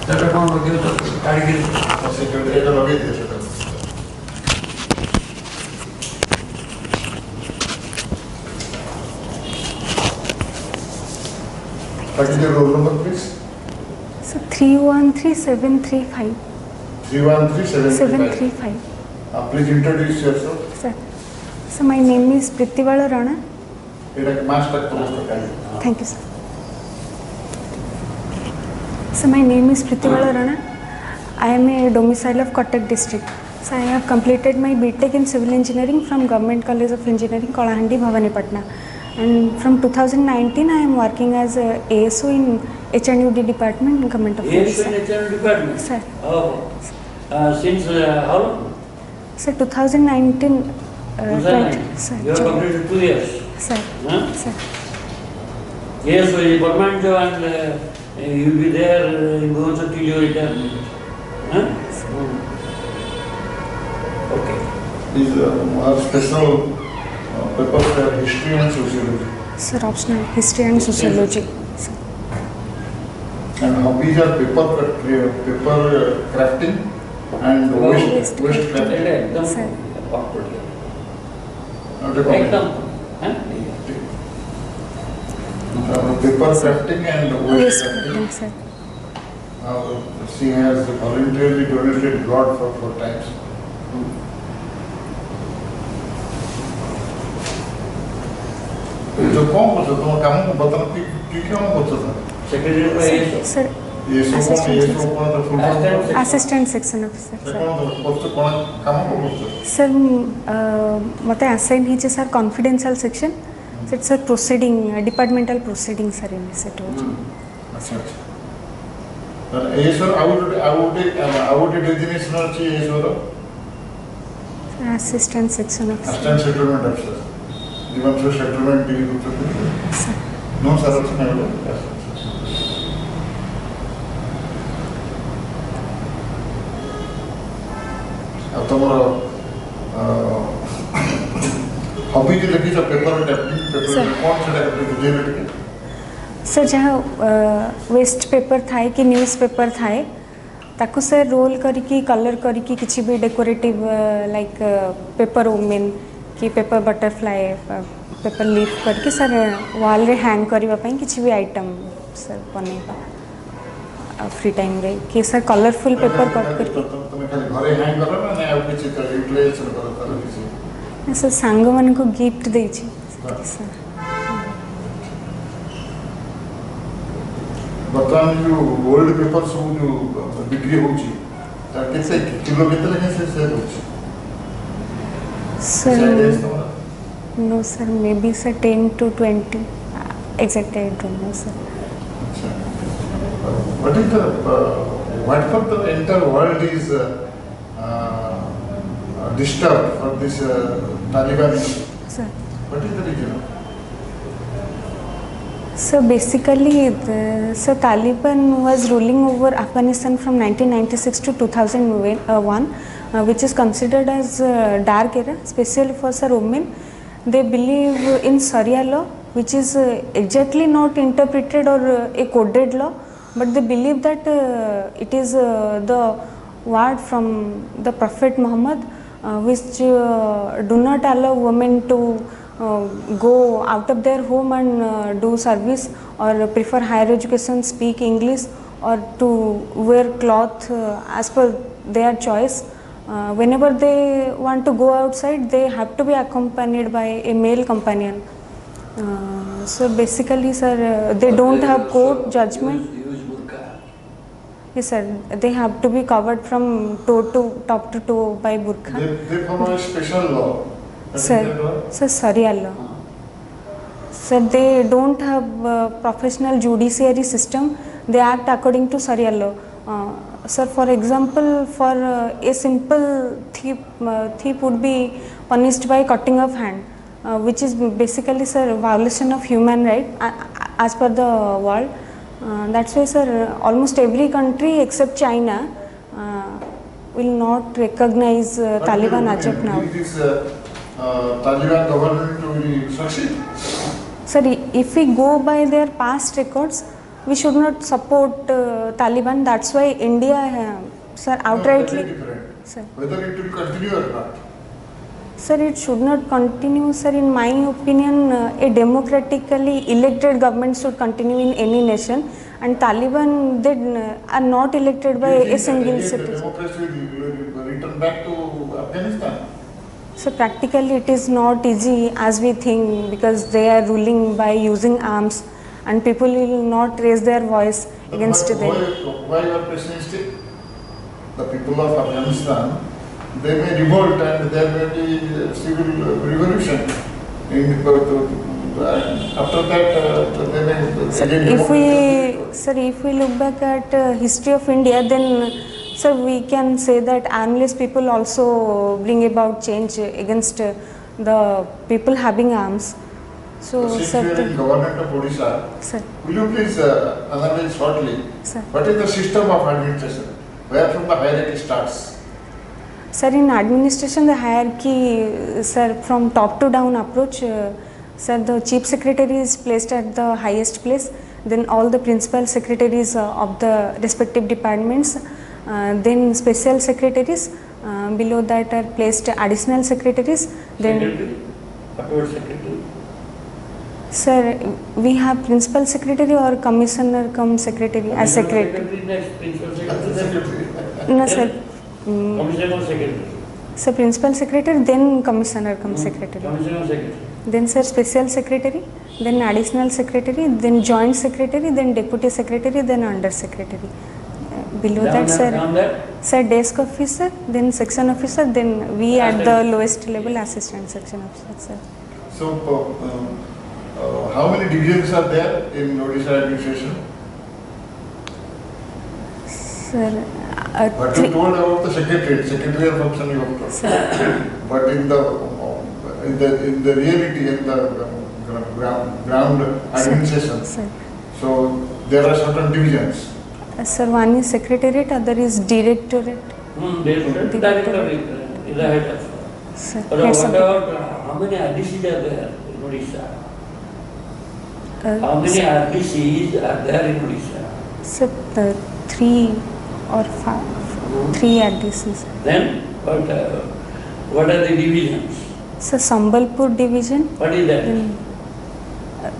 ସେଟା କ'ଣ ଲଗେଇବ ତ କାଢ଼ିକିରି ଏଇଟା ଲଗେଇ ଦିଏ ସେଟା। What is your roll number, please? So 313735. 313735. Please introduce yourself. Sir. So my name is Prithivala Rana. Thank you, sir. So my name is Prithivala Rana. I am a domicile of Cuttack district. So I have completed my BTech in Civil Engineering from Government College of Engineering, Kalahandi, Bhavanipatna. And from 2019, I am working as a ASO in HNUD department in Government of India. ASO in HNUD department? Sir. Oh. Since how long? Sir, 2019. 2019. Sir. You have completed 2 years. Sir. Huh? Sir. Yes, so in government job and you will be there in Bhubaneswar till you return. Huh? Okay. These are special papers for history and sociology. Sir, optional history and sociology. Sir. And hobbies are paper crafting and waste crafting. Sir. Ekdam. Paper crafting and waste crafting. Yes, sir. She has voluntarily donated blood for 4 times. जो कौन करता तुम काम को बताना कि क्यों करता था Secretary by ASO. Sir. ये सो कौन तो फुल Assistant section officer. कौन तो पोस्ट कौन काम को करता Sir, मते assign he sir confidential section. It's a proceeding, departmental proceeding, sir. In this it was. अच्छा अच्छा ये सर आउट डेजिग्नेशन ଅଛି ये sir Assistant section officer. Assistant settlement अफसर जीवन से सेटलमेंट डील करते Sir. नो सर अच्छा नहीं अब तुम्हारा हॉबी जो लगी सब पेपर टैपिंग पेपर कौन सा टैपिंग तुझे लगी सर जहाँ वेस्ट पेपर थाए कि न्यूज़ पेपर थाए ताकू सर रोल करके कलर करके किसी भी डेकोरेटिव लाइक पेपर ओमेन कि पेपर बटरफ्लाई पेपर लीफ करके सर वॉल रे हैंग करबा पई किसी भी आइटम सर बनेबा फ्री टाइम रे कि सर कलरफुल पेपर कट करके तुम खाली घरे हैंग करो ना नहीं और किसी तरह यूटिलाइज करो किसी सर सांग मन को गिफ्ट दे छी सर बर्तमान जो ओल्ड पेपर सब जो बिक्री होची कितने किलो केते लगे से होची sir no sir maybe sir 10 to 20 exact I don't know sir. What is the what for the entire world is disturbed for this Taliban? Sir. What is the reason? So basically, so Taliban was ruling over Afghanistan from 1996 to 2001, which is considered as dark era, especially for sir women. They believe in Sharia law, which is exactly not interpreted or a coded law, but they believe that it is the word from the Prophet Muhammad, which do not allow women to go out of their home and do service or prefer higher education, speak English or to wear cloth as per their choice. Whenever they want to go outside, they have to be accompanied by a male companion. So basically, sir, they don't have court judgment. Use burqa. Yes, sir. They have to be covered from toe to top to toe by burqa. They follow a special law. Sir, Sharia law. Sir, they don't have professional judiciary system. They act according to Sharia law. Sir, for example, for a simple thief would be punished by cutting of hand, which is basically, sir, violation of human right as per the world. That's why, sir, almost every country except China will not recognize Taliban as of now. Taliban government will succeed? Sir, if we go by their past records, we should not support Taliban. That's why India, sir, outrightly, Different. sir. Whether it will continue or not. Sir, it should not continue, sir. In my opinion, a democratically elected government should continue in any nation, and Taliban are not elected by Do you think a single that again the citizen. democracy will return back to Afghanistan? So practically, it is not easy as we think, because they are ruling by using arms, and people will not raise their voice against them. Why you are pessimistic? The people of Afghanistan, they may revolt and there may be civil revolution. After that, they may Sir, again if we look back at history of India, then sir, we can say that armless people also bring about change against the people having arms. So, since sir, you are in government of Odisha, sir, will you please analyze shortly sir. what is the system of administration? Where from the hierarchy starts? Sir, in administration, the hierarchy, sir, from top to down approach, sir, the chief secretary is placed at the highest place. Then all the principal secretaries of the respective departments, then special secretaries. Below that are placed additional secretaries. Then, Secretary? What about secretary? sir, we have principal secretary or commissioner come secretary as secretary. Secretary next, principal secretary. No, sir. Commissioner secretary. So principal secretary, then commissioner come secretary. Commissioner secretary. Then sir, special secretary, then additional secretary, then joint secretary, then deputy secretary, then under secretary. Below Down that, there, sir, down there. sir, desk officer, then section officer, then we at the lowest level assistant section officer, sir. So, how many divisions are there in Odisha administration? Sir, But you told about the secretarial function you have told. sir, But in the reality, in the ground administration, sir. so there are certain divisions. Sir, one is secretariat, other is directorate. Director is the head of. Sir, But heads what of about how many RDCs are there in Odisha? the- How many RDCs are there in Odisha? sir, 3 or 5, 3 RDCs. Then what are the divisions? Sir, Sambalpur division, What is that? then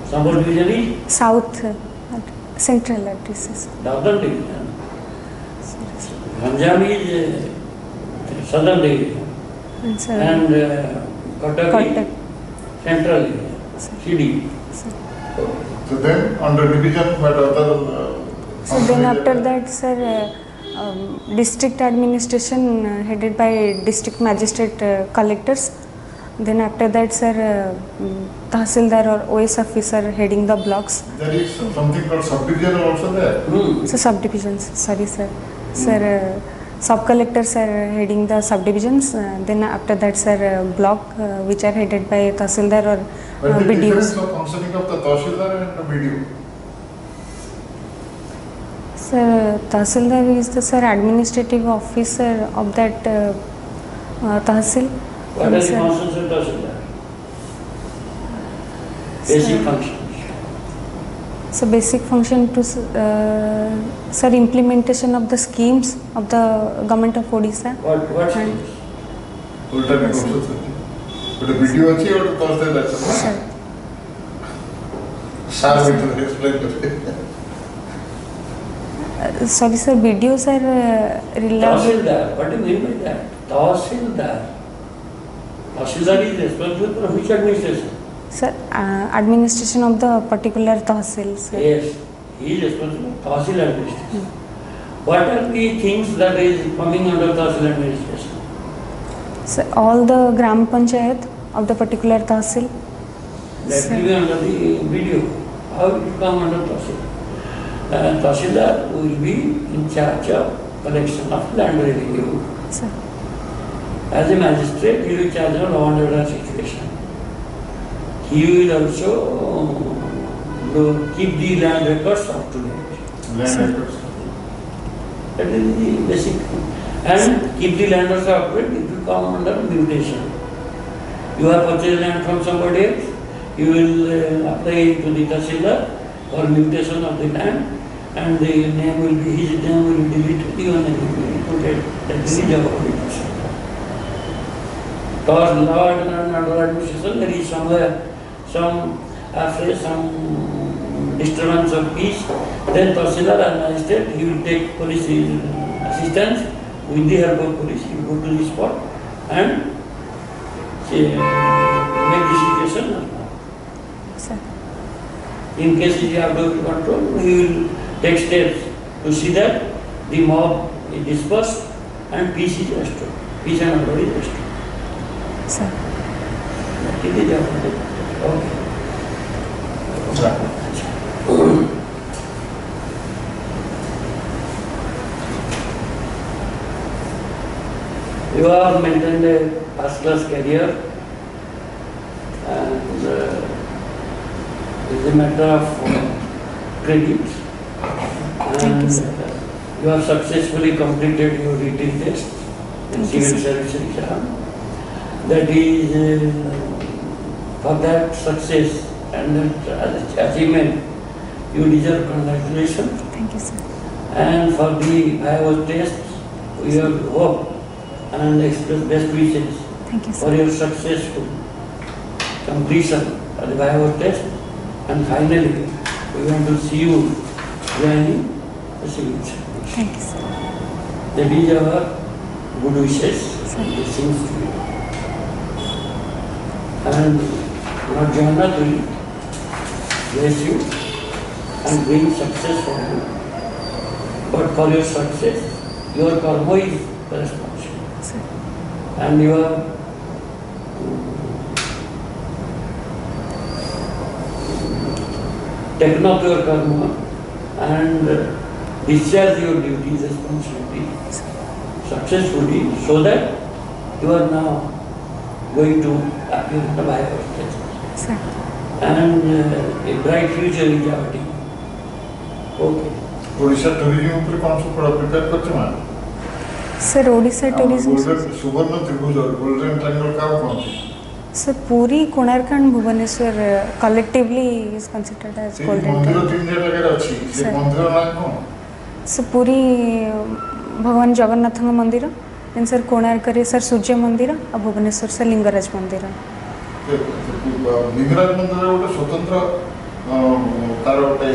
Sambal division is South, central RDCs. northern division. Ganjam is southern division. And sir, And Cuttack Cuttack. is central division. CD. So then under division, what other? So then after that, sir, district administration headed by district magistrate collectors. Then after that, sir, Tahsildar or OS officer heading the blocks. There is something called subdivision also there. So subdivisions, sorry sir. Sir, sub-collectors are heading the subdivisions. Then after that, sir, block which are headed by Tahsildar or But the difference BDOs. of functioning of the Tahsildar and the BDO. Sir, Tahsildar is the sir administrative officer of that Tahsil. What are the Sir. functions of Tahsildar? Basic Sir. functions. So basic function to sir, implementation of the schemes of the government of Odisha. What schemes? Alternate Yes, sir. also. But the BDO ଅଛି or Tahsildar ଅଛି? Sir, Sir, will explain to me. sorry sir, BDOs are reliable. Tahsildar. What do you mean by that? Tahsildar. Tahsildar is responsible for which administration? Sir, administration of the particular Tahsil. Sir. Yes, he is responsible for Tahsil administration. What are the things that is coming under Tahsil administration? So all the Gram Panchayat of the particular Tahsil. That Sir. will be under the video. How it will come under Tahsil? Tahsildar will be in charge of collection of land revenue. Sir. As a magistrate, he will be in charge of law and order situation. He will also keep the land records up to date. Land records. That is the basic thing. And keep the land records up to date, it will come under mutation. You have purchased land from somebody else, you will apply to the Tahsildar for mutation of the land and the name will be, his name will be deleted, your name will be included. That is the job of it. Because law and order administration, there is somewhere some after some disturbance of peace, then Tahsildar and magistrate, he will take police assistance with the help of police, he will go to the spot and make the situation normal. Sir. In case he have to control, he will take steps to see that the mob is dispersed and peace is restored. Peace and order is restored. Sir. That is the job of the okay. You have maintained a first-class career, and it's a matter of credit. Thank you, And sir. you have successfully completed your written test in Thank you, civil sir. service exam. That is, for that success and that achievement, you deserve congratulations. Thank you, sir. And for the Viva test, we have hope and express best wishes Thank you, for sir. your successful completion of the Viva test. And finally, we want to see you joining the civil service. Thank you, sir. That is our good wishes Sir. and blessings to you. And Lord Jagannath will bless you and bring success for you. But for your success, your karma is the responsibility. Sir. And you have taken up your karma and discharge your duties, responsibility successfully, so that you are now going to appear in the Bible test. Sir. And a bright future is awaiting. Okay. Odisha tourism ऊपर कौन सा पड़ा prepare करते हैं sir Odisha tourism golden सुवर्ण त्रिभुज और golden triangle का कौन सी sir Puri Konark and Bhubaneswar collectively is considered as golden mandir तीन जगह लगे अच्छी से Sir. मंदिर ना कौन सर पूरी भगवान जगन्नाथ मंदिर देन सर कोणार्क रे सर सूर्य मंदिर और भुवनेश्वर सर लिंगराज मंदिर लिंगराज मंदिर गोटे स्वतंत्र तार गोटे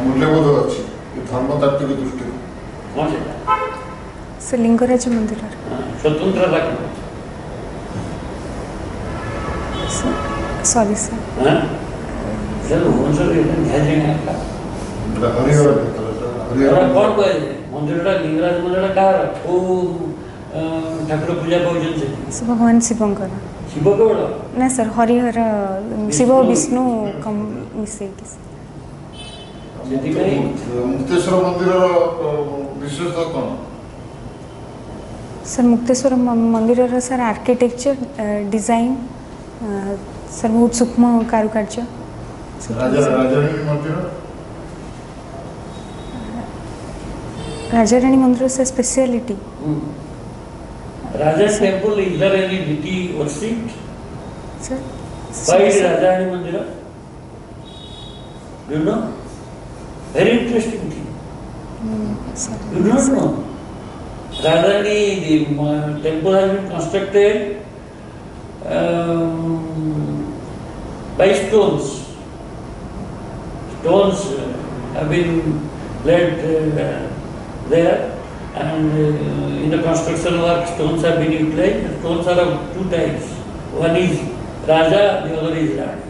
मूल्यबोध अच्छी धर्मतात्विक दृष्टि कौन से सर लिंगराज मंदिर स्वतंत्र रखना सॉरी सर हाँ सर कौन सा ध्यान देंगे आपका हरिहर ଏଗୁଡ଼ା କ'ଣ କୁହାଯାଏ ମନ୍ଦିରଟା ଲିଙ୍ଗରାଜ ମନ୍ଦିରଟା କାହାର କୋଉ ଠାକୁର ପୂଜା ପାଉଛନ୍ତି ସେଠି सर भगवान शिवंकर ଶିବ କେବଳ ना सर हरिहर शिव और विष्णु कम मिसेकी ସେଥିପାଇଁ मुक्तेश्वर मंदिर विशेषता कौन सर मुक्तेश्वर मंदिर सर आर्किटेक्चर डिजाइन सर बहुत सूक्ष्म कारुकार्य राजाराणी मंदिर राजाराणी मंदिर sir speciality Raja temple is there any deity worshipped? Sir Why is Rajarani Mandira? Do you know? Very interesting thing. You do not know. Rajarani, the temple has been constructed by stones. Stones have been laid there, and in the construction work stones have been utilized. The stones are of two types. One is Raja, the other is Rani.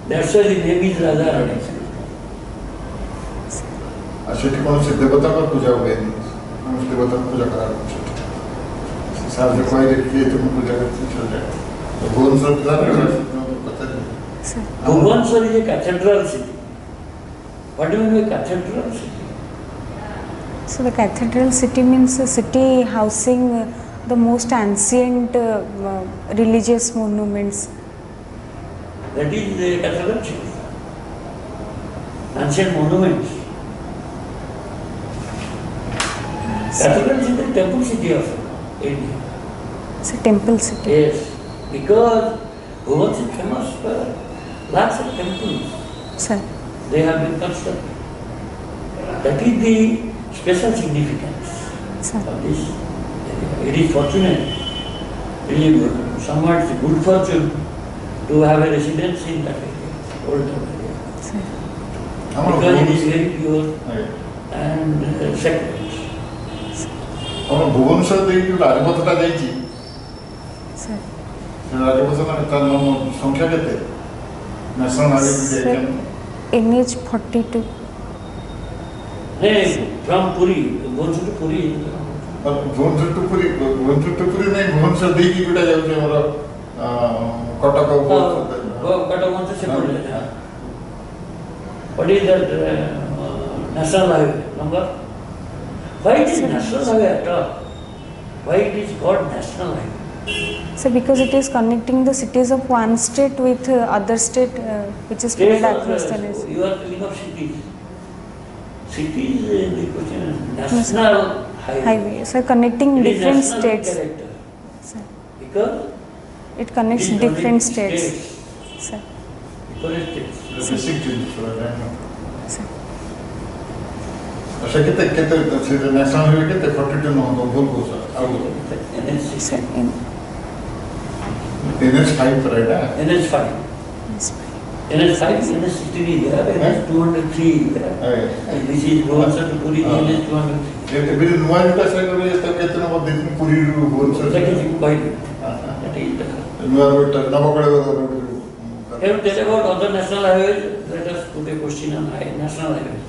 That's why the name is Raja Rani. सेठी कौन से देवता का पूजा हुए उस देवता की पूजा करा साहब जो कोई देखिए तुम पूजा करते चल जाए तो भुवन सब पता नहीं Bhubaneswar is a cathedral city. What do you mean by cathedral city? So the cathedral city means a city housing the most ancient religious monuments. That is the cathedral city. Ancient monuments. Cathedral is the temple city of India. It's a temple city. Yes, because Bhubaneswar is famous for lots of temples. Sir. They have been constructed. That is the special significance Sir. of this area. It is fortunate, it is somewhat good fortune to have a residence in that area, old town area. Sir. Because it is very pure ଆଜ୍ଞା। and sacred. ଆମର ଭୁବନେଶ୍ୱର ଦେଇକି ଯୋଉ ରାଜପଥଟା ଯାଇଛି Sir. ସେ ରାଜପଥ ତାର ସଂଖ୍ୟା କେତେ national highway Sir, NH 42. From Puri, Bhubaneswar to Puri. Bhubaneswar to Puri ନାଇଁ ଭୁବନେଶ୍ୱର ଦେଇକି ଯୋଉଟା ଯାଉଛି ଆମର Cuttack Katamancha separate. What is that national highway number? Why it is national highway at all? Why it is called national highway? So because it is connecting the cities of one state with other state, which is spread across the nation. You are thinking of cities. Cities, the question is national Highway, so connecting It is different national states. character. Sir. Because It connects it different connects states. Sir. Different states. Basic ଜିନିଷ Sir. ସେ କେତେ କେତେ ସେ national highway କେତେ 42 number ଭୁଲ କହୁଛ ଆଉ Sir, in NH5 पर ଏଇଟା NH5. yes, NH5, NH60 is there, NH203 is there. ଆଜ୍ଞା। And this is Bhubaneswar to Puri, NH200. ଏବେ ଯୋଉ ନୂଆ ଯୋଉଟା ସେ କଲେ ତ କେତେ ନମ୍ବର ଦେଇଥିଲି ପୁରୀରୁ Bhubaneswar That is quite, that is the. ନୂଆ ରୋଡଟା Nabakalebara Have you tell about other national highways? Let us put a question on national highways.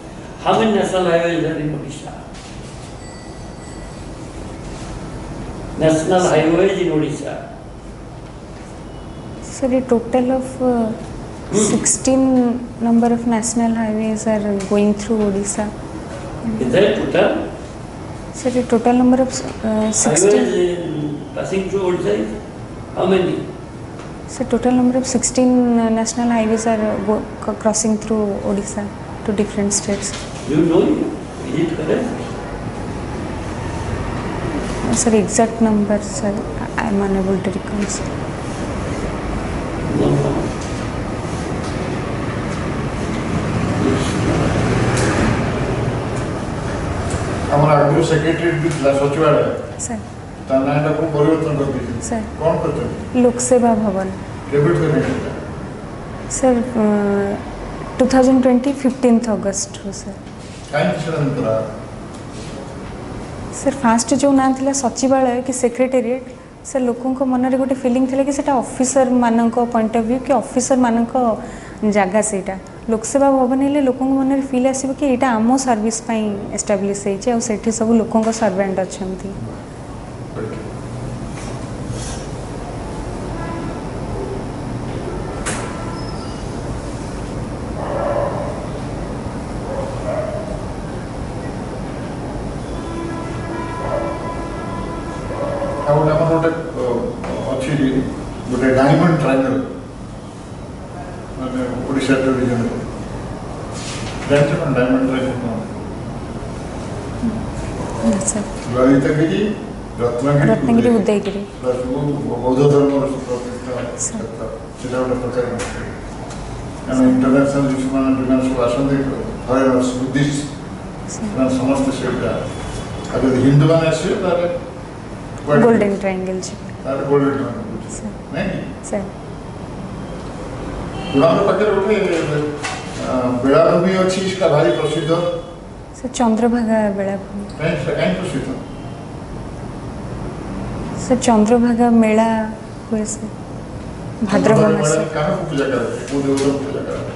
How many national highways are in Odisha? National highways in Odisha. sir, a total of 16 number of national highways are going through Odisha. Is that total? Sir, a total number of 16. Highways passing through Odisha is how many? So total number of 16 national highways are crossing through Odisha to different states. You know it? Is it correct? Sir, exact number, sir, I am unable to recall. Sir. No, no. ଆମର ଆଗରୁ secretary ବି ଥିଲା ସଚିବାଳୟ Sir, ତା ନାଁଟାକୁ ପରିବର୍ତ୍ତନ କରିଦେଇଛନ୍ତି sir, କ'ଣ କରିଛନ୍ତି Lok Seva Bhavan. କେବେଠୁ ନେଇଥିଲା Sir, 2020 15th August, sir. କାହିଁକି ସେଟା ନଥିଲା सर फास्ट जो ना थिला सचिवालय कि सेक्रेटेरिएट सर लोकों को मन रे गोटे फीलिंग थिला कि सेटा ऑफिसर मानक पॉइंट ऑफ व्यू कि ऑफिसर मानक जगह सेटा लोकसेवा भवन हेले लोकों मन रे फील आसीबो कि एटा आमो सर्विस पई एस्टैब्लिश हेचे और सेठी सब लोकों को सर्वेंट अछंती ଆଉ ଗୋଟେ ଆମର ଗୋଟେ ଅଛି ଗୋଟେ ଡାଇମଣ୍ଡ ଟ୍ରାଇଙ୍ଗଲ ମାନେ ଓଡ଼ିଶା ଟୁରିଜମରେ ଜାଣିଛ କ'ଣ ଡାଇମଣ୍ଡ ଟ୍ରାଇଙ୍ଗଲ କ'ଣ सर ଲଳିତଗିରି रत्नगिरी उदयगिरी ସବୁ ବୌଦ୍ଧ ଧର୍ମର ପ୍ରତିଷ୍ଠା କ୍ଷେତ୍ର ସେଟା ଗୋଟେ ପ୍ରକାର ଆମେ ଇଣ୍ଟରନ୍ୟାସନାଲ ଯୋଉମାନେ ସବୁ ଆସନ୍ତି ଫରେନର୍ସ ବୁଦ୍ଧିଷ୍ଟ ସେମାନେ ସମସ୍ତେ ସେଇଟା ଆଉ ଯଦି ହିନ୍ଦୁମାନେ ଆସିବେ ତାହେଲେ गोल्डन ट्रायंगल जी ତାହେଲେ ଗୋଲ୍ଡେନ ଟ୍ରାଇଙ୍ଗଲ सर ନାଇଁ କି सर ପୁରାଣ ପାଖରେ ଗୋଟେ ବେଳାଭୂମି ଅଛି ସେଟା ଭାରି ପ୍ରସିଦ୍ଧ सर चंद्रभागा बेलाभूमि କାହିଁ ସେଟା କାହିଁ ପ୍ରସିଦ୍ଧ सर चंद्रभागा मेला हुए सर भाद्रवा मास କାହାକୁ ପୂଜା କରାଯାଏ କୋଉ ଦେବତାଙ୍କୁ ପୂଜା କରାଯାଏ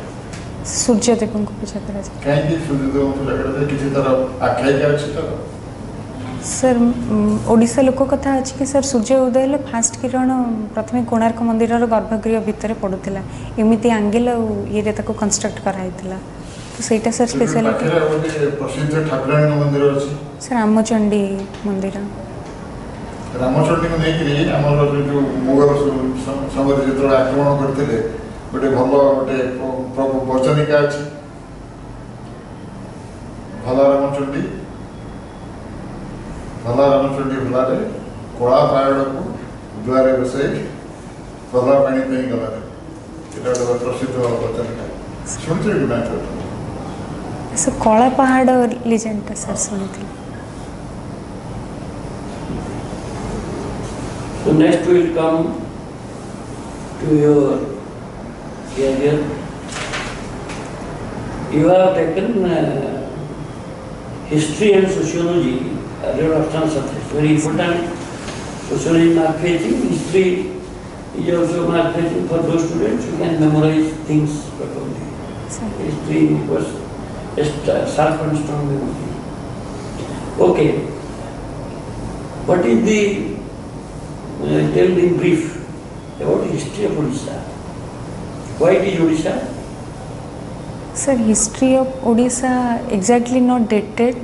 सूर्यदेव को पूजा करा जाए କାହିଁକି ସୂର୍ଯ୍ୟଦେବଙ୍କୁ ପୂଜା କରାଯାଏ କିଛି ତାର ଆଖ୍ୟାୟିକା ଅଛି ତାର सर ओडिशा लोक कथा अच्छी कि सर सूर्य उदय हेले फास्ट किरण प्रथम कोणार्क मंदिर गर्भगृह भितर पड़ूला एमती आंगेल ये कंस्ट्रक्ट कराइला तो सहीटा सर स्पेशलिटी ପାଖରେ ଗୋଟେ ପ୍ରସିଦ୍ଧ ଠାକୁରାଣୀ ମନ୍ଦିର ଅଛି सर रामचंडी मंदिर ରାମଚଣ୍ଡୀକୁ ନେଇକିରି ଆମର ଯୋଉ ମୋଗଲ ସମୟରେ ଯେତେବେଳେ ଆକ୍ରମଣ କରିଥିଲେ ଗୋଟେ ଭଲ ଗୋଟେ ବଚନିକା ଅଛି ଭଲ ରାମଚଣ୍ଡୀ ଭଲାରେ କଳା ପାହାଡ଼କୁ ଦୁଆରେ ବସାଇ ଭଲ ପାଣି ପାଇଁ ଗଲାରେ ଏଇଟା ଗୋଟେ ପ୍ରସିଦ୍ଧ ବଚନିକା ଶୁଣିଛ କି ନାଇଁ सर कला पहाड़ लीजेंड सर सुनी थी. So next we will come to your career. You have taken history and sociology as your optional subject. Very important. Sociology mark-facing, history is also mark-facing for those students who can memorize things properly. Sir. History was just sharp and strong memory. Okay. What is the tell in brief about history of Odisha? Why it is Odisha? Sir, history of Odisha exactly not dated.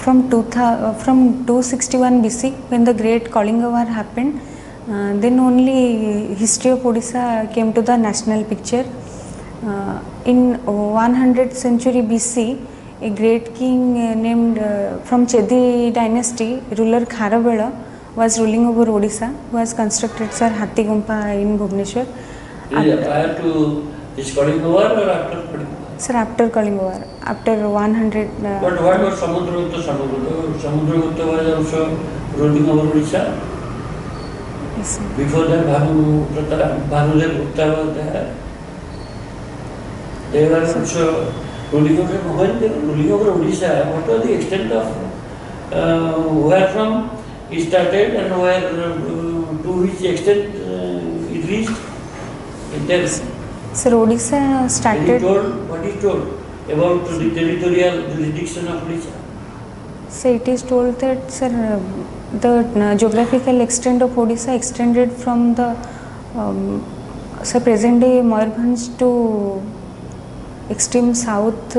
From 261 BC, when the Great Kalinga War happened, then only history of Odisha came to the national picture. In 100th century BC, a great king named from Chedi dynasty, ruler Kharavela, was ruling over Odisha, who has constructed Sir Hathigumpa in Bhubaneswar. Prior to this Kalinga War or after Kalinga War? Sir, after Kalinga War, after 100. But what was Samudragupta? Samudragupta was also ruling over Odisha. Yes, sir. Before that, Bhanudev Gupta was there. They were also ruling over. When they were ruling over Odisha, what was the extent of where from it started and where to which extent it reached? It tells. Sir, Odisha started. What is told about the territorial jurisdiction of Odisha? So it is told that, sir, the geographical extent of Odisha extended from the sir, present day Mayurbhanj to extreme south.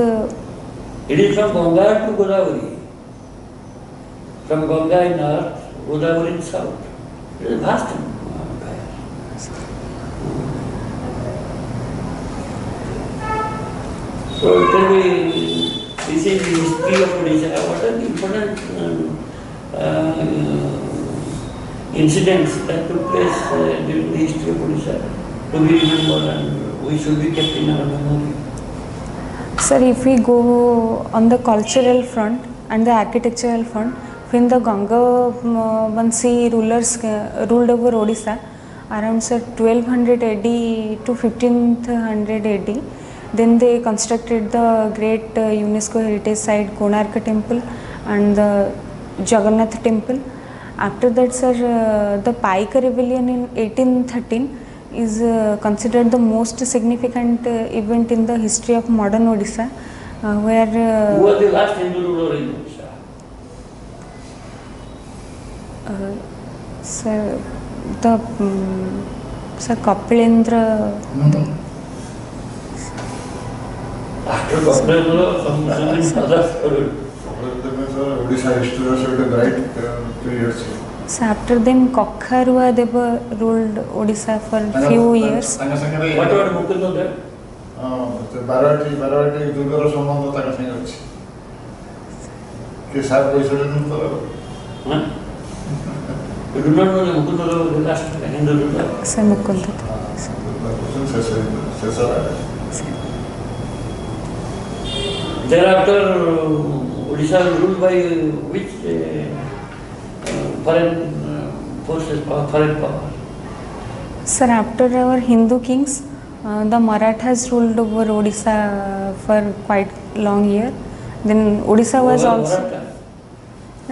It is from Ganga to Godavari. From Ganga in north, Godavari in south. It is vast empire. So tell me, this is the history of Odisha. What are the important incidents that took place during the history of Odisha to be remembered and we should be kept in our memory? Sir, if we go on the cultural front and the architectural front, when the Ganga Vansi rulers ruled over Odisha around, sir, 1200 AD to 1500 AD, then they constructed the great UNESCO heritage site Konarka temple and the Jagannath temple. After that, sir, the Paika rebellion in 1813 is considered the most significant event in the history of modern Odisha, where Who was the last Hindu ruler in Odisha? sir, the sir Kapilendra. After Kapilendra, some others. Odisha history was a bright period. So after them, Kokharua Deva ruled Odisha for few years. What about Mukunda there? Baravati Durgara Sambandha taka sange achi. Ke sab koisalen to You do not know the Mukunda was the last Hindu ruler? Sir Mukunda. Thereafter, Odisha was ruled by which foreign forces or foreign power? Sir, after our Hindu kings, the Marathas ruled over Odisha for quite long year. Then Odisha was also.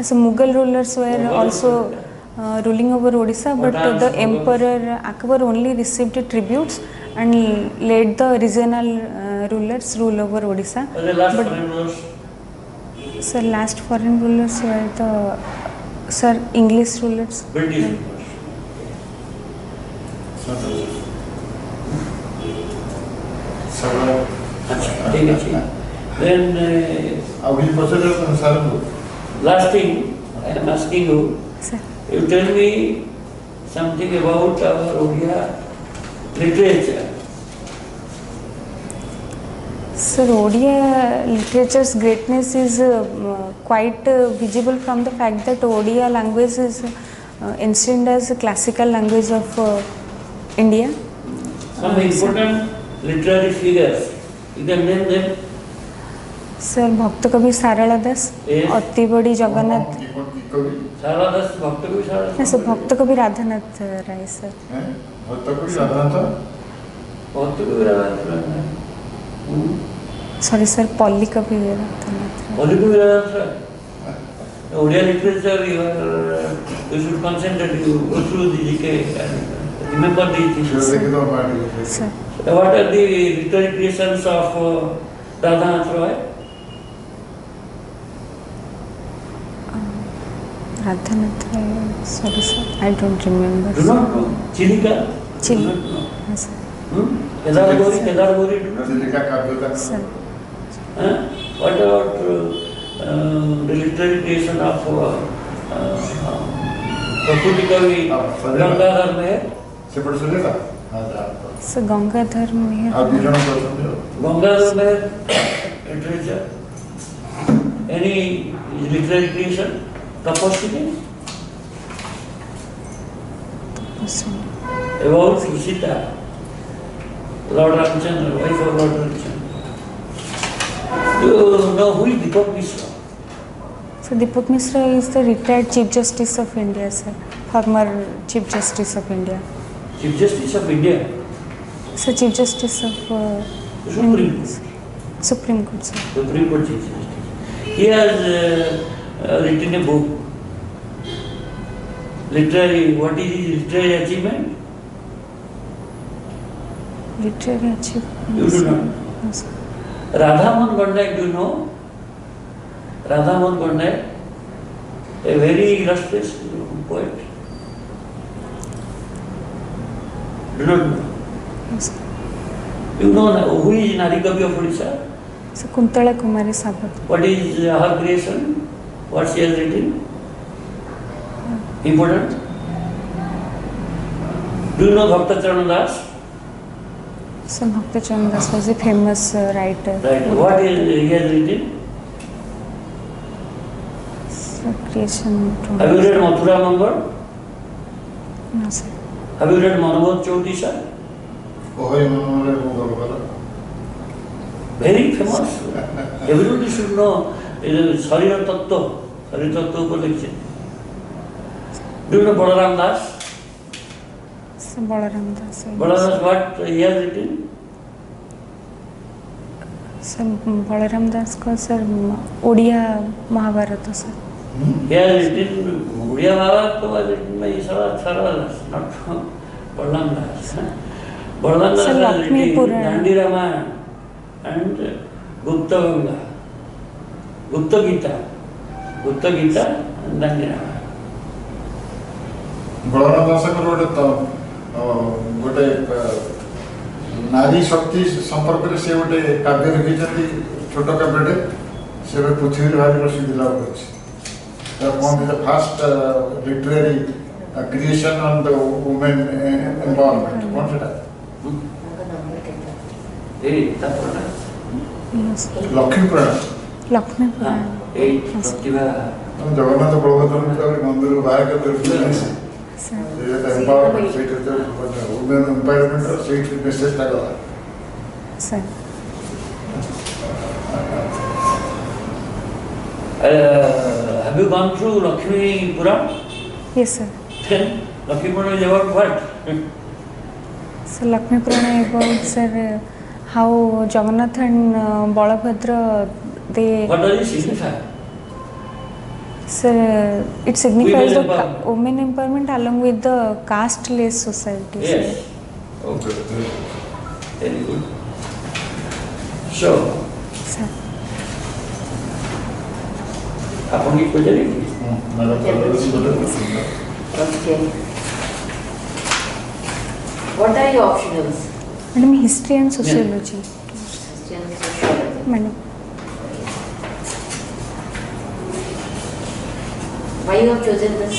So Mughal rulers were also ruling over Odisha, but the Emperor Akbar only received tributes and let the regional rulers rule over Odisha. The last But foreign rulers? sir, last foreign rulers were the sir English rulers. British rulers. Then last thing I am asking you, Sir. you tell me something about our Odia literature. Sir, Odia literature's greatness is quite visible from the fact that Odia language is ancient as a classical language of India. Some important literary figures, you can name them. Sir भक्त कवि सारला दास, Yes. अति बड़ी जगन्नाथ, की कवि सारला दास भक्त कवि सारला नहीं sir भक्त कवि राधानाथ राय सर, हैं भक्त कवि राधानाथ भक्त कवि राधानाथ राय। सॉरी सर पल्ली कवि राधानाथ राय। भक्त कवि राधानाथ राय। Odia literature, you should concentrate, you go through the GK and remember these things. देखिए तो हमारी sir What are the literary creations of Radhanath Roy? Radhanath Roy, sorry sir I don't remember. Do not know. Chilika? Chilika. Do not know. हाँ sir, Kedar Gauri, do not know. Chilika काव्य का sir What about the literary creation of Prakriti Kavi Gangadhar Meher? सेपट सुनेगा हाँ जा sir Gangadhar मेहर, आप भी जन पसंद हो Gangadhar Meher literature? Any literary creation? Tapaswini? About Sita, Lord Ramchandra, wife of Lord Ramchandra. Do you know who is Deepak Mishra? So Deepak Mishra is the retired Chief Justice of India, sir. Former Chief Justice of India. Chief Justice of India, So Chief Justice of Supreme Court. Supreme Court, sir. Supreme Court Chief Justice. He has written a book. Literary, what is his literary achievement? Literary achievement. You do not. No, sir. Radhamohan Gondak, do you know? Radhamohan Gondak, a very illustrious poet. Do not know. No, sir. You know who is Nari Kavi of Odisha? So Kuntala Kumari Sabat. What is her creation? What she has written? Important? Do you know Bhakta Charan Das? So Bhakta Charan Das was a famous writer. Right. What is he has written? So creation. Have you read Mathura Mangal? No, sir. Have you read Manobodh Chaudhary? ओहे मनोरे वो गलबला Very famous. Everybody should know. Sarira Tattva. Sarira Tattva collection. Do you know Balaram Das? So Balaram Das. Balaram Das, what he has written? So Balaram Das का sir Odia Mahabharata sir. He has written Udiya Bhavat was written by Sarara Das, not Balaram Das. Balaram Das Sir, has Lakshmi written Purana. Dandi Ramayana and Gupta Ganga, Gupta Gita and Dandi Ramayana. Balaram दासଙ୍କର ଗୋଟେ ନାରୀ ଶକ୍ତି ସମ୍ପର୍କରେ ସେ ଗୋଟେ କାବ୍ୟ ଲେଖିଛନ୍ତି ଛୋଟ କାବ୍ୟଟେ ସେ ଏବେ ପୃଥିବୀରେ ଭାରି ପ୍ରସିଦ୍ଧି ଲାଭ କରିଛି ତାର କହନ୍ତି the first literary creation on the women environment କ'ଣ ସେଟା Hey, Tapurana. Yes. Lakshmi Purana Lakshmi Purana. Hey, Pratibha. Jagannath Balabhadra ମନ୍ଦିର ବାହାର କରିଛି Sir. ଏନଭାରନମେଣ୍ଟ ସେଇଟା ଓମେନ୍ ଏମ୍ପାୱାରମେଣ୍ଟର ସେଇଠି ମେସେଜଟା ଗଲା Sir. Have you gone through Lakshmi Purana? Yes, sir. Then Lakshmi Purana is about what? So Lakshmi Purana about sir how Jagannath and Balabhadra they What does it signify? sir it signifies Women the empowerment. women empowerment along with the caste-less society. Sir. Yes. Okay. Very good. So, Sir. ଆପଣ କି ପଚାରିବେ କି? Okay. What are your optionals? Madam, history and sociology. History and sociology. Madam. Why you have chosen this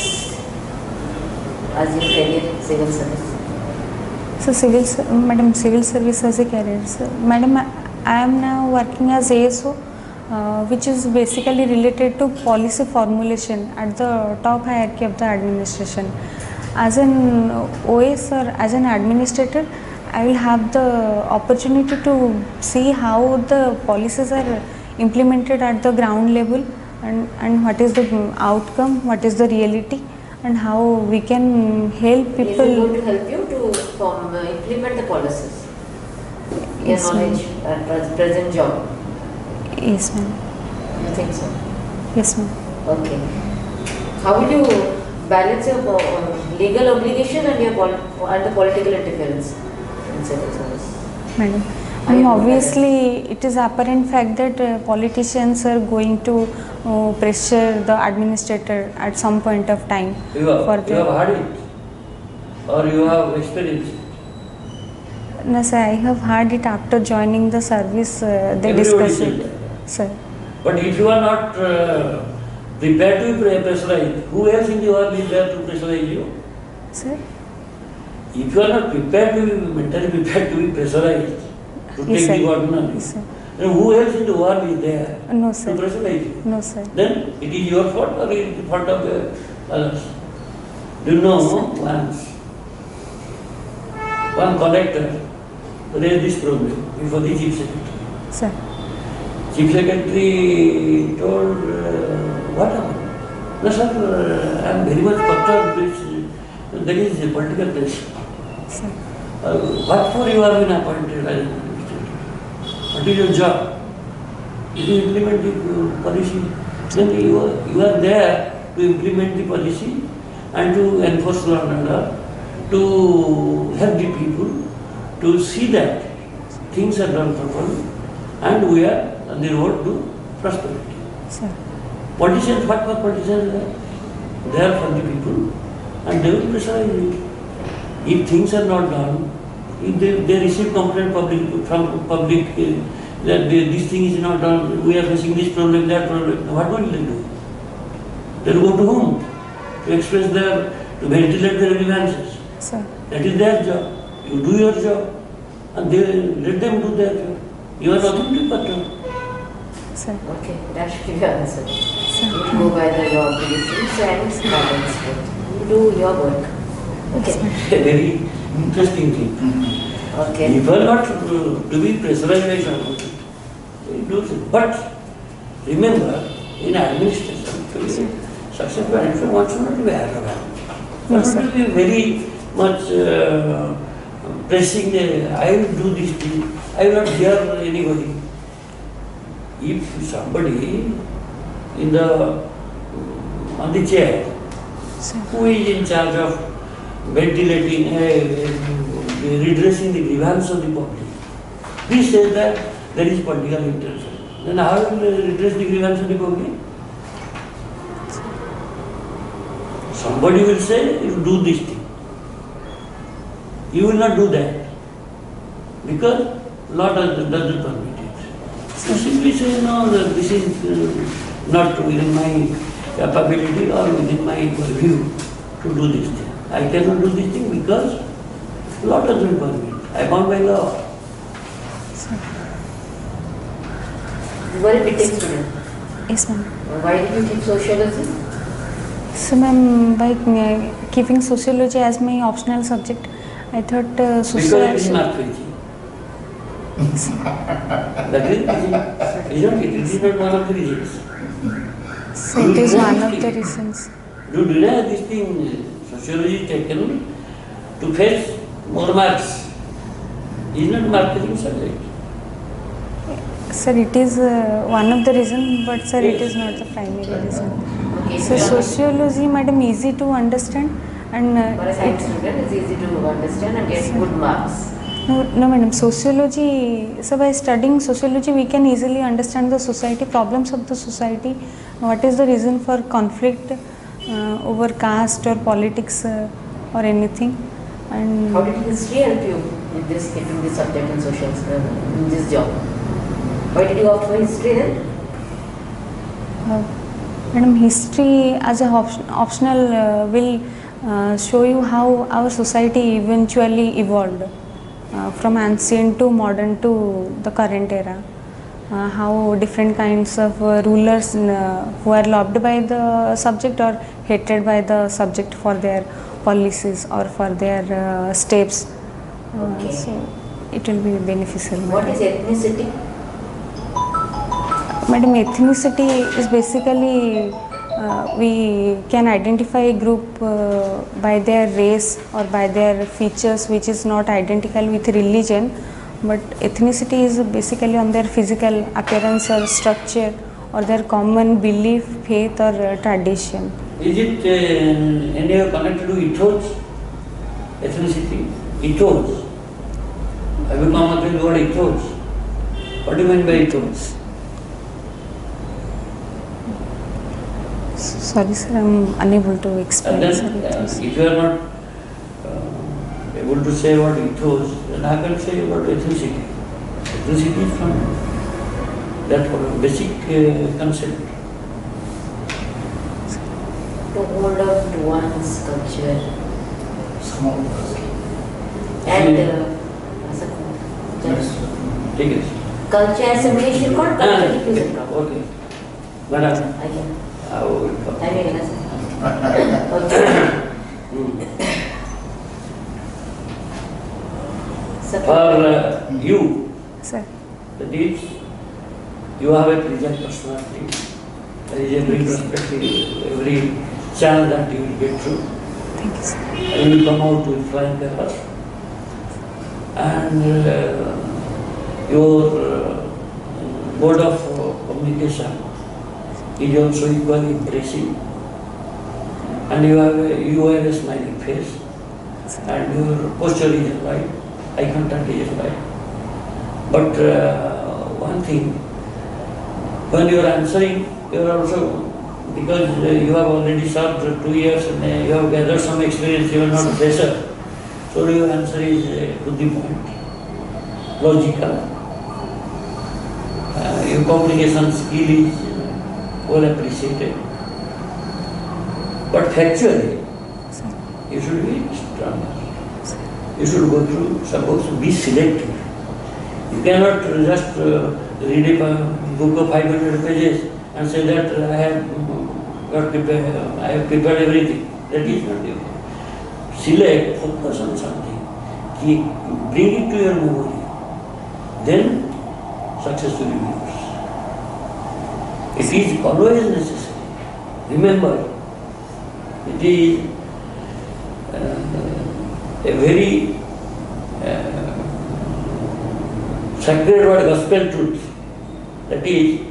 as your career, civil service? So Madam, civil service as a career. Sir. Madam, I am now working as ASO, which is basically related to policy formulation at the top hierarchy of the administration. As an OS or as an administrator, I will have the opportunity to see how the policies are implemented at the ground level, and what is the outcome, what is the reality, and how we can help Is it people. going to help you to implement the policies? Your Yes, ma'am. knowledge at present job. Yes, ma'am. You think so? Yes, ma'am. Okay. How will you balance your legal obligation and and the political interference in civil service? Madam, Are you obviously it is apparent fact that politicians are going to pressure the administrator at some point of time. You have, For you the- have heard it or you have experienced it. No, sir, I have heard it after joining the service. They Everybody discuss says it, that. sir. But if you are not prepared to be pressurized, who else in the world is there to pressurize you? Sir, If you are not prepared to be mentally prepared to be pressurized to Yes, take sir. the ordinary, Yes, sir. then who else in the world is there No, to sir. pressurize you? No, sir. Then it is your fault or it is the fault of others. Do you know once one collector raised this problem before the chief secretary. Sir. Chief secretary told, what happened? No sir, I am very much perturbed. There is a political pressure. Sir. What for you have been appointed as administrator? What is your job? If you implement the policy, then you are there to implement the policy and to enforce law and order, to help the people, to see that things are done properly and we are on the road to prosperity. Sir. Politicians, what for politicians are? They are for the people and they will pressurize you. If things are not done, if they receive complaint from public that this thing is not done, we are facing this problem, that problem, what will they do? They will go to whom? To express to ventilate their grievances. Sir. That is their job. You do your job and let them do their job. You are nothing to perturb. Sir. Okay, that should be your answer. Sir. You go by the law obligations and balance it. You do your work. Okay. A very interesting thing. Okay. If you are not to be pressurized by somebody, you do it. But remember, in administration, to be successful administration, one should not be arrogant. One Yes, should sir. not be very much pressing, I will do this thing, I will not hear anybody. If somebody in on the chair, Sir. who is in charge of ventilating, redressing the grievance of the public, he says that there is political intention. Then how will redress the grievance of the public? Somebody will say, you do this thing. You will not do that because law doesn't permit it. You simply say, no, this is not within my capability or within my view to do this thing. I cannot do this thing because law doesn't permit. I am bound by law. You were a BTech student. Yes, ma'am. Why did you keep sociology? So, ma'am, by keeping sociology as my optional subject, I thought Because it is sociology. not preaching. That is preaching. Isn't it? It is not one of the reasons. So it is one of the reasons. You deny this thing, sociology is taken to fetch more marks. It is not marketing subject. Sir, it is one of the reasons, but sir, it is not the primary reason. Okay. So sociology, madam, easy to understand and For a science student, it's easy to understand and get good marks. no, madam, sociology, so by studying sociology, we can easily understand the society, problems of the society, what is the reason for conflict over caste or politics or anything. And How did history help you in this, getting this subject in social, in this job? Why did you opt for history then? Madam, history as a optional will show you how our society eventually evolved from ancient to modern to the current era. How different kinds of rulers who are loved by the subject or hated by the subject for their policies or for their steps. Okay. So it will be beneficial. What is ethnicity? Madam, ethnicity is basically we can identify a group by their race or by their features which is not identical with religion, but ethnicity is basically on their physical appearance or structure or their common belief, faith or tradition. Is it any way connected to ethos? Ethnicity? Ethos. Have you come across the word ethos? What do you mean by ethos? Sorry sir, I am unable to explain. And sir, then, ethos. if you are not able to say what ethos, then I can say about ethnicity. Ethnicity is from that basic concept. To hold on to one's culture Small. and Take it. culture assimilation called culture diffusion problem. Okay. Madam, Again, I will come. I mean, okay. So, For you, Sir, that is, you have a present personality. There is every perspective, every chance that you will get through. thank you sir. You will come out with flying colors. And your mode of communication is also equally impressive. And you have a smiling face. And your posture is right. Eye contact is right. But one thing, when you are answering, you are also, because you have already served 2 years and you have gathered some experience, you are not a fresher. So your answer is to the point, logical. Your communication skill is well appreciated. But factually, Sir, you should be stronger. You should go through, suppose be selective. You cannot just read a book of 500 pages and say that I have prepared everything. That is not you. Select, focus on something, bring it to your memory. Then success will be yours. It is always necessary. Remember, it is a very sacred word, gospel truth. That is,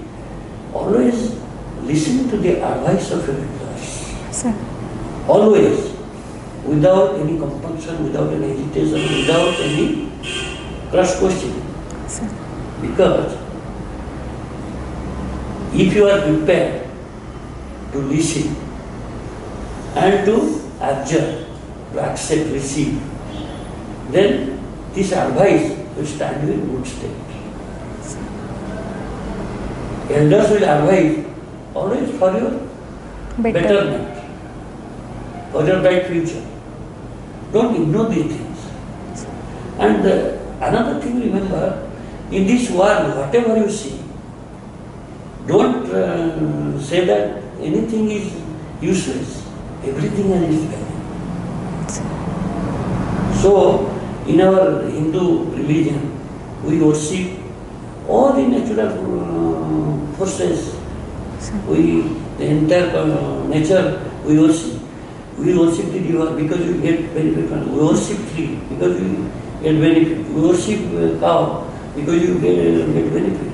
always listen to the advice of your elders. sir, Always. Without any compulsion, without any hesitation, without any cross questioning. sir, Because if you are prepared to listen and to observe, to accept, receive, then this advice will stand you in good state. Elders will advise always for your better. betterment, for your bright future. Don't ignore these things. And another thing, remember, in this world, whatever you see, don't say that anything is useless. Everything has its value. So, in our Hindu religion, we worship all the natural forces. Sir, The entire nature we worship. We worship the river because you get benefit from it. We worship tree because you get benefit. We worship cow because you get benefit.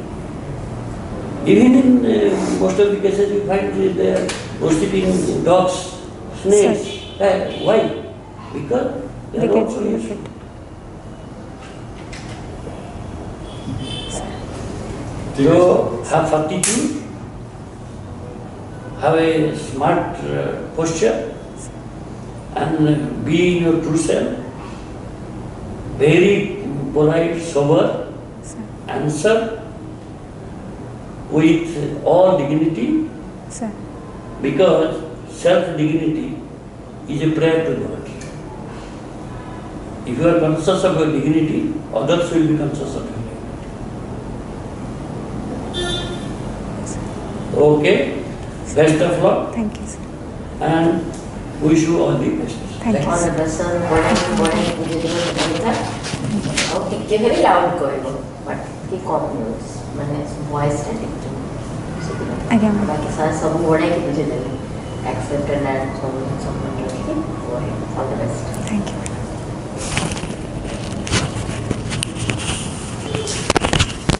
Even in most of the cases you find they are worshipping dogs, snakes. Why? Because they they are get also benefit. useful. So have fortitude, have a smart posture, and be in your true self, very polite, sober, Sir, answer with all dignity, sir, because self-dignity is a prayer to God. If you are conscious of your dignity, others will be conscious of your dignity. Okay, best of luck thank you sir. and wish you all the best. Thank you all sir. the person, ଆଉ ଟିକେ ଖାଲି loud କହିବ but କି କମ୍ news ମାନେ ଭଏସ୍ଟା ଟିକେ ଆଜ୍ଞା ma'am बाकी सारा सब बड़े कि मुझे देंगे एक्सेप्टेड एंड सब ठीक है, all the best. Thank you.